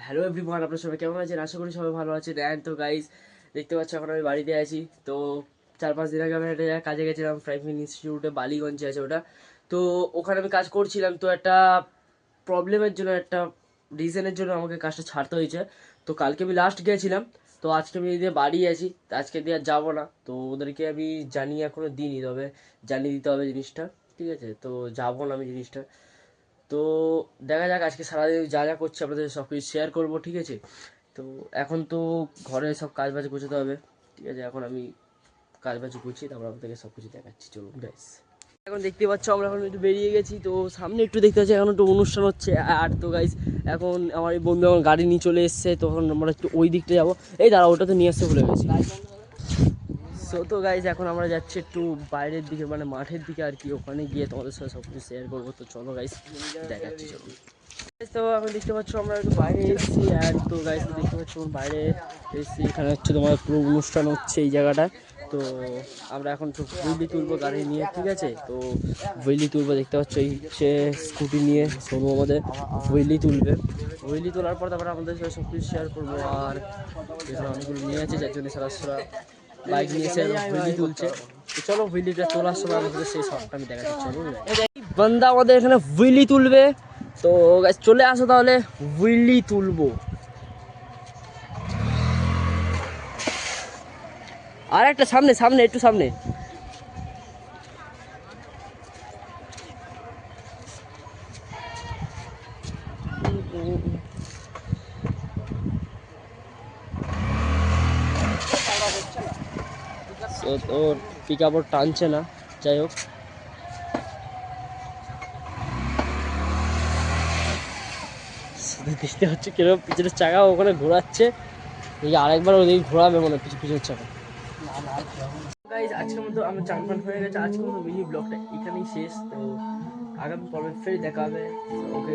Hello everyone, আপনারা সবাই কেমন আছেন? আশা করি সবাই ভালো আছেন। অ্যান্ড তো গাইস, দেখতে পাচ্ছ এখন আমি বাড়িতে আছি। তো 4-5 দিন আগে আমি একটা জায়গায় কাজে গেছিলাম, ফ্রাইফিন ইনস্টিটিউটে, বালিগঞ্জে আছে ওটা। তো ওখানে আমি কাজ করছিলাম, তো একটা প্রবলেমের জন্য, একটা রিজনের জন্য আমাকে কাজটা ছাড়তে হয়েছে। তো কালকে আমি লাস্ট গিয়েছিলাম, তো আজকে আমি দিয়ে বাড়ি আছি, তো আজকে দিয়ে আর যাবো না। তো ওদেরকে আমি জানিয়ে এখনও দিইনি, তবে জানিয়ে দিতে হবে জিনিসটা, ঠিক আছে? তো যাবো না আমি জিনিসটা। তো দেখা যাক, আজকে সারাদিন যা যা করছি আপনাদের সব কিছু শেয়ার করবো, ঠিক আছে? তো এখন তো ঘরে সব কাজ বাজ গোছাতে হবে, ঠিক আছে? এখন আমি কাজ বাজ গুছিয়ে তারপর আপনাদেরকে সব কিছু দেখাচ্ছি, চলুন গাইস। এখন দেখতে পাচ্ছ আমরা এখন একটু বেরিয়ে গেছি, তো সামনে একটু দেখতে পাচ্ছি এখন একটু অনুষ্ঠান হচ্ছে। আর তো গাইস, এখন আমার এই বন্ধু এখন গাড়ি নিয়ে চলে এসছে, তখন আমরা একটু ওই দিকটা যাবো। এই দাঁড়া, ওটা তো নিয়ে আসতে ভুলে গেছি। সো তো গাইজ, এখন আমরা যাচ্ছি একটু বাইরের দিকে, মানে মাঠের দিকে আর কি। ওখানে গিয়ে তোমাদের সাথে সব কিছু শেয়ার করবো। তো চলো গাইজ, দেখাচ্ছি, চলো। তো এখন দেখতে পাচ্ছ আমরা একটু বাইরে এসেছি। আর তো গাইজ দেখতে পাচ্ছ বাইরে এসেছি, এখানে হচ্ছে তোমার পুরো অনুষ্ঠান হচ্ছে এই জায়গাটায়। তো আমরা এখন একটু হুইলি তুলবো গাড়ি নিয়ে, ঠিক আছে? তো হুইলি তুলবো, দেখতে পাচ্ছ এই সে স্কুটি নিয়ে সোনু আমাদের হুইলি তুলবে। হুইলি তোলার পর তারপরে আমাদের সাথে সব কিছু শেয়ার করবো। আর এখানে অনেকগুলো নিয়ে আছে, যার জন্য সারা বাইক নিয়ে এসে হুইলি তুলছে। তো চলো, হুইলিটা তোলার সময় আমাদের সেই শটটা আমি দেখাচ্ছি, চলো। বান্দা আমাদের এখানে হুইলি তুলবে, তো গাইস চলে আসো তাহলে, হুইলি তুলবো। আর একটা সামনে সামনে একটু সামনে। ওর পিক আপ ওর টানছে না, যাই হোক। দেখতে হচ্ছে কিরকম পিছনের চাকা ওখানে ঘোরাচ্ছে, এই আরেকবার ওদিকে ঘোরাবে মনে হয় পিছনের চাকা। গাইজ আজকের মতো আমার চান পান হয়ে গেছে, আজকের মতো মিনি ব্লগটা এখানেই শেষ। তো আগামী পর্বে ফের দেখা হবে, ওকে।